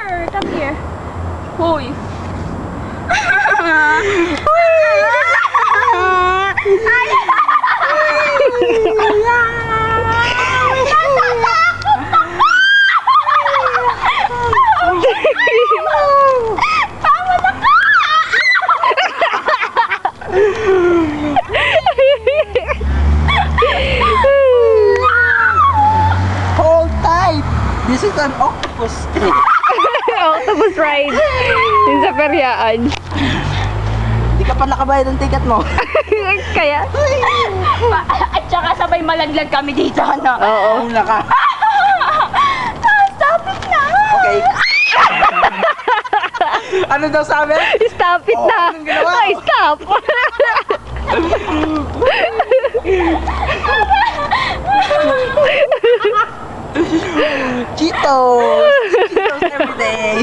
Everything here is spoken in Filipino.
here. Come here. Hoy. Hold tight! This is an octopus. Octopus ride. Yung sa peryaan. Hindi ka pa nakabayad ng ticket mo. Kaya? At saka sabay malaglag kami dito, ano? Oo. Una ka. Stop it na! Okay. Ano daw sabi? Stop it Oh, na. anong ginawa Ay, mo? stop. Cheetos! Cheetos every day!